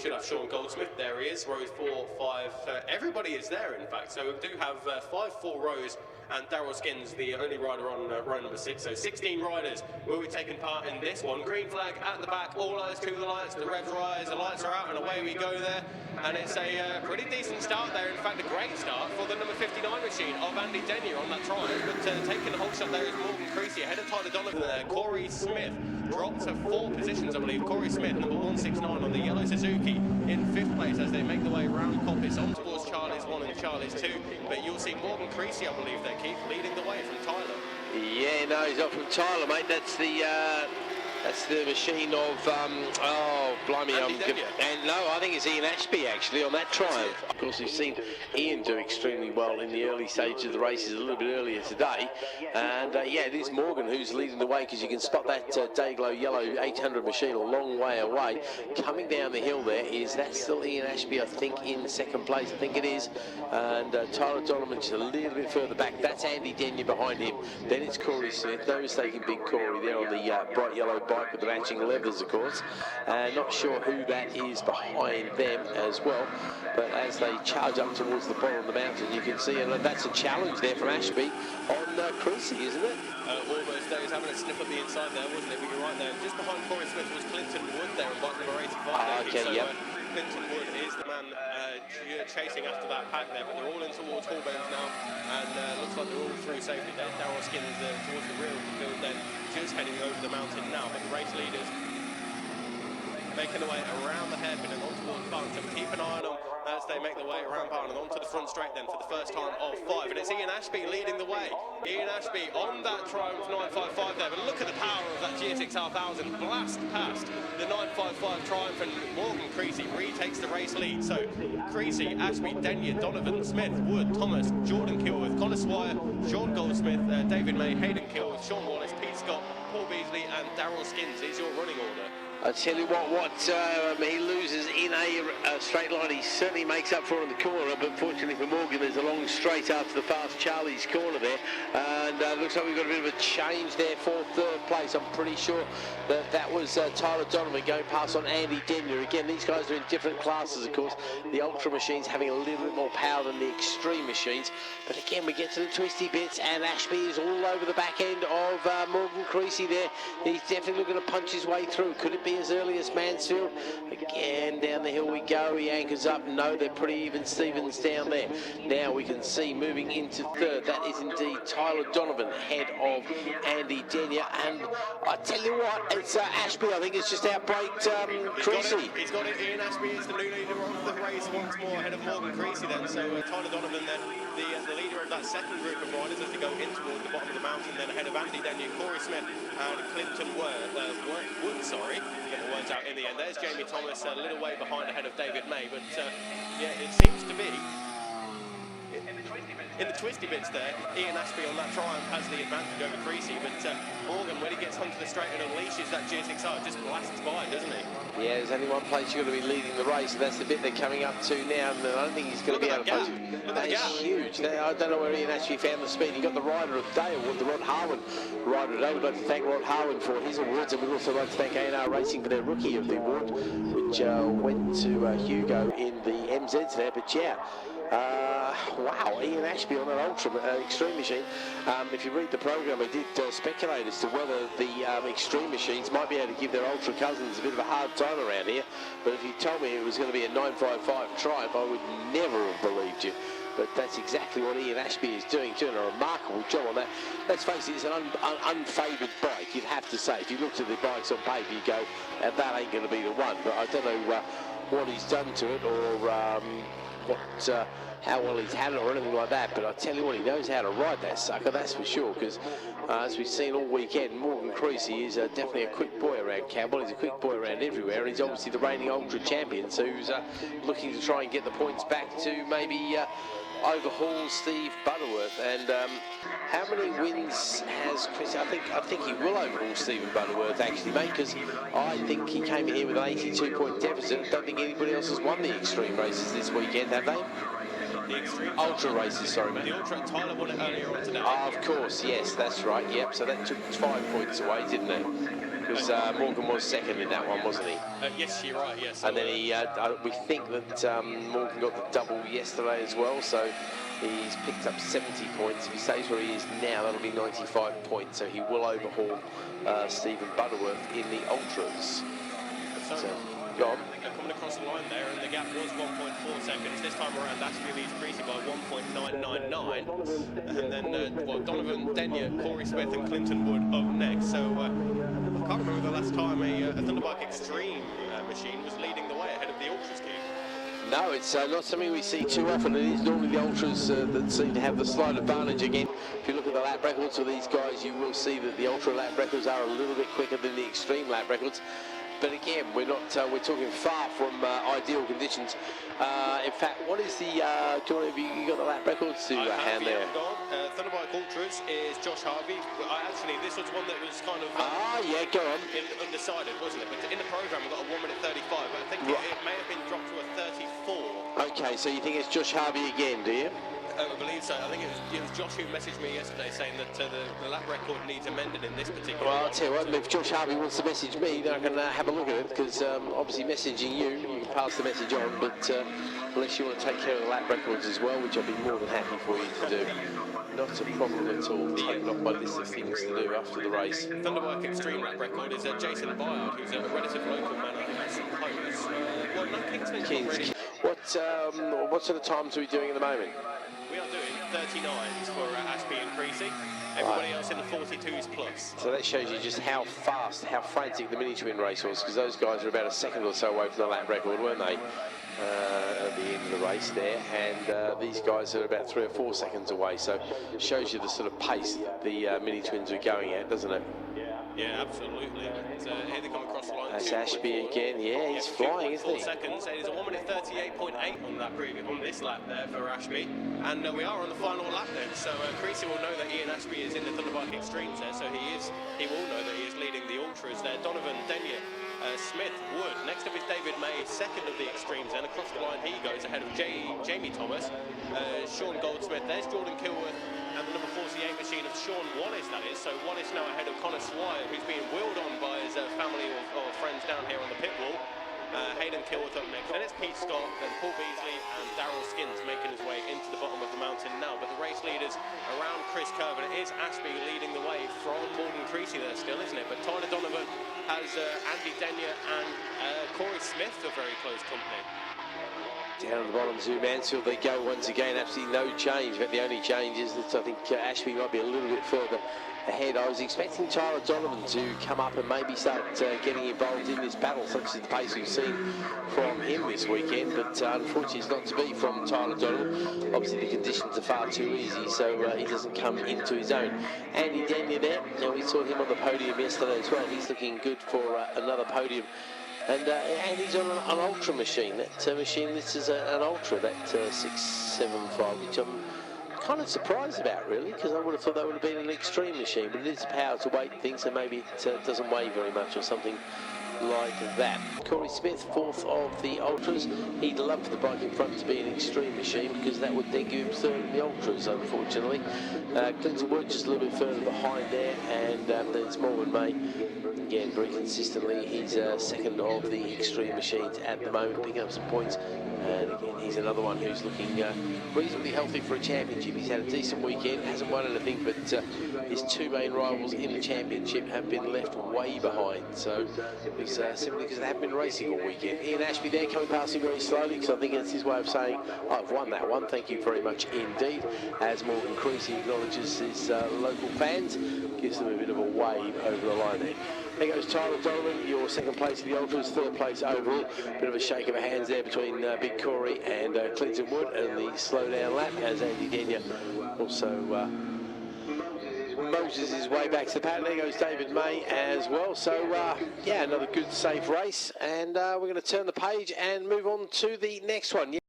we should have Sean Goldsmith. There he is, rows 4, 5. Everybody is there, in fact. So we do have 5 full rows, and Daryl Skins, the only rider on row number 6. So 16 riders will be taking part in this one. Green flag at the back, all eyes to the lights, the revs rise, the lights are out, and away we go there. And it's a pretty decent start there. In fact, a great start for the number 59 machine of Andy Denyer on that triumph. But taking the whole shot there is Morgan Creasy ahead of Tyler Donovan there. Corey Smith dropped to 4 positions, I believe. Corey Smith, number 169 on the yellow Suzuki, in 5th place as they make the way around Coppice on towards Charlie's 1 and Charlie's 2. But you'll see Morgan Creasy, I believe, there, Keith, leading the way from Tyler. Yeah, no, he's not from Tyler, mate. That's the machine of, oh, blimey, and no, I think it's Ian Ashby, actually, on that triumph. Of course, we've seen Ian do extremely well in the early stages of the races a little bit earlier today. And, yeah, it is Morgan who's leading the way, because you can spot that Dayglow yellow 800 machine a long way away. Coming down the hill there that's still Ian Ashby, I think, in 2nd place. I think it is. And Tyler Donovan just a little bit further back. That's Andy Denyer behind him. Then it's Corey Smith. No mistaking, big Corey there on the bright yellow bike with the matching leathers, of course. Not sure who that is behind them as well, but as they charge up towards the bottom of the mountain, you can see, and that's a challenge there from Ashby on Creasy, isn't it? Almost there. He's having a sniff at the inside there, wasn't it? But you're right there. Just behind Corey Smith was Clinton Wood there on bike number 85. Okay, so, yep. Clinton Wood is the man chasing after that pack there, but they're all in towards Hallbends now, and looks like they're all through safely there. Daryl Skins towards the rear of the field then, just heading over the mountain now, but the race leaders making their way around the hairpin and on towards Barn. So keep an eye on them as they make their way around Barn and onto the front straight then for the first time of 5. And it's Ian Ashby leading the way. Ian Ashby on that Triumph 955 there. But look at the power of that GSX-R 1000. Blast past the 955 Triumph, and Morgan Creasy retakes the race lead. So Creasy, Ashby, Denyer, Donovan, Smith, Wood, Thomas, Jordan Kilworth, Colin Swire, Sean Goldsmith, David May, Hayden Kilworth, Sean Wallace, Pete Scott, Paul Beasley and Daryl Skins is your running order. I tell you what he loses in a straight line, he certainly makes up for it in the corner, but fortunately for Morgan, there's a long straight after the fast Charlie's corner there, and looks like we've got a bit of a change there for 3rd place. I'm pretty sure that was Tyler Donovan going past on Andy Denyer. Again, these guys are in different classes, of course. The Ultra machines having a little bit more power than the Extreme machines, but again, we get to the twisty bits, and Ashby is all over the back end of Morgan Creasy there. He's definitely looking to punch his way through. Could it be as early as Mansfield? Again, down the hill we go. He anchors up. No, they're pretty even Stevens down there. Now we can see moving into 3rd. That is indeed Tyler Donovan, head of Andy Denyer. And I tell you what, it's Ashby, I think, it's just outbraked Creasy. He's got it. Ian Ashby is the new leader of the race once more, ahead of Morgan Creasy then. So Tyler Donovan then, the leader of that 2nd group of riders as they go in towards the bottom of the mountain, then ahead of Andy Denyer, Corey Smith and Clinton Wood, sorry. Get the words out in the end. There's Jamie Thomas a little way behind ahead of David May, but yeah, it seems to be in the twisty bits there. Ian Ashby on that Triumph has the advantage over Creasy, but Morgan, when he gets onto the straight and unleashes that GSX-R, just blasts by, doesn't he? Yeah, there's only one place you're going to be leading the race, and that's the bit they're coming up to now, and I don't think he's going to be able to punch it. That is huge. I don't know where Ian actually found the speed. He got the Rider of the Day award, the Rod Harwin Rider of the Day. We'd like to thank Rod Harwin for his awards, and we'd also like to thank A&R Racing for their Rookie of the Award, which went to Hugo in the MZs there, but yeah. Wow, Ian Ashby on that Ultra Extreme machine. If you read the programme, I did speculate as to whether the Extreme machines might be able to give their Ultra cousins a bit of a hard time around here. But if you told me it was going to be a 955 Triumph, I would never have believed you. But that's exactly what Ian Ashby is doing a remarkable job on that. Let's face it, it's an unfavoured bike, you'd have to say. If you looked at the bikes on paper, you go, that ain't going to be the one. But I don't know what he's done to it, or how well he's had it or anything like that, but I tell you what, he knows how to ride that sucker, that's for sure, because as we've seen all weekend, Morgan Creasy is definitely a quick boy around Cadwell. He's a quick boy around everywhere, and he's obviously the reigning Ultra champion, so who's looking to try and get the points back to maybe overhaul Steve Butterworth. And how many wins has Chris? I think he will overhaul Stephen Butterworth, actually, mate, because I think he came in here with an 82-point deficit. I don't think anybody else has won the Extreme races this weekend, have they? The Extreme Ultra races, sorry, mate. The Ultra, Tyler won it earlier on today. Of course, yes, that's right, yep, so that took 5 points away, didn't it? Because Morgan was second in that one, wasn't he? Yes, you're right, yes. And then he, we think that Morgan got the double yesterday as well, so he's picked up 70 points. If he stays where he is now, that'll be 95 points, so he will overhaul Stephen Butterworth in the Ultras. So, go on. Coming across the line there, and the gap was 1.4 seconds. This time around, Ashby leads Creasy by 1.999. And then, Donovan, Denyer, Corey Smith and Clinton Wood up next. So, I can't remember the last time a Thunderbike Extreme machine was leading the way ahead of the Ultras team. No, it's not something we see too often. It is normally the Ultras that seem to have the slight advantage again. If you look at the lap records of these guys, you will see that the Ultra lap records are a little bit quicker than the Extreme lap records. But again, we're not. We're talking far from ideal conditions. In fact, what is the? Have you got the lap records to hand there? Thunderbike Ultras is Josh Harvey. Actually, this was one that was kind of. Yeah, go on. Undecided, wasn't it? But in the program, we got a 1 minute 35. But I think it may have been dropped to a 34. Okay, so you think it's Josh Harvey again, do you? I believe so. I think it was Josh who messaged me yesterday saying that the lap record needs amended in this particular Well, I'll tell you what, if Josh Harvey wants to message me, then I can have a look at it, because obviously messaging you can pass the message on, but unless you want to take care of the lap records as well, which I'd be more than happy for you to do. Not a problem at all. Taken off my list of things to do after the race. Thunderbike Extreme lap record is Jason Byard, who's a relative local man, I suppose. Well, no, Kingston. What sort of times are we doing at the moment? We are doing 39s for Ashby and Creasy. Everybody else in the 42s plus. So that shows you just how fast, how frantic the mini twin race was, because those guys were about a second or so away from the lap record, weren't they? At the end of the race there, and these guys are about 3 or 4 seconds away, so it shows you the sort of pace the mini twins are going at, doesn't it? Yeah, absolutely. Here they come across the line. That's Ashby again. Yeah, he's flying, isn't he? Seconds. It is a 1 minute 38.8 on that on this lap there for Ashby, and we are on the final lap then. So Creasy will know that Ian Ashby is in the Thunderbike Extremes there, so he will know that he is leading the Ultras there. Donovan, Denyer, Smith, Wood. Next up is David May, second of the Extremes, and across the line he goes ahead of Jamie Thomas, Sean Goldsmith. There's Jordan Kilworth. And the number 48 machine of Sean Wallace, that is. So Wallace now ahead of Connor Swire, who's being wheeled on by his family or friends down here on the pit wall. Hayden Kilworth up next. Then it's Pete Scott, then Paul Beasley and Darryl Skins making his way into the bottom of the mountain now. But the race leaders around Chris Curve, and it is Ashby leading the way from Morgan Creasy there still, isn't it? But Tyler Donovan has Andy Denyer and Corey Smith for very close company. Down at the bottom, Zoo Mansfield, they go once again, absolutely no change. But the only change is that I think Ashby might be a little bit further ahead. I was expecting Tyler Donovan to come up and maybe start getting involved in this battle, such as the pace we've seen from him this weekend, but unfortunately it's not to be from Tyler Donovan. Obviously the conditions are far too easy, so he doesn't come into his own. Andy Denyer there, we saw him on the podium yesterday as well. He's looking good for another podium. And he's on an Ultra machine. That machine, this is an Ultra, that 675, which I'm kind of surprised about, really, because I would have thought that would have been an Extreme machine, but it is a power to weight thing, so maybe it doesn't weigh very much or something like that. Corey Smith, fourth of the Ultras. He'd love for the bike in front to be an Extreme machine, because that would then give him third in the Ultras, unfortunately. Clinton Wood just a little bit further behind there, and then it's Morgan May. Again, very consistently, he's second of the Extreme machines at the moment, picking up some points. And again, he's another one who's looking reasonably healthy for a championship. He's had a decent weekend, hasn't won anything, but his two main rivals in the championship have been left way behind. So it's simply because they haven't been racing all weekend. Ian Ashby there coming past him very slowly, because I think it's his way of saying, I've won that one, thank you very much indeed. As Morgan Creasy acknowledges his local fans, gives them a bit of a wave over the line there. There goes Tyler Donovan, your second place of the Ultras, third place overall. Bit of a shake of hands there between Big Corey and Clinton Wood, and the slow down lap as Andy Denyer also moses his way back to the pattern. There goes David May as well. So yeah, another good safe race, and we're going to turn the page and move on to the next one.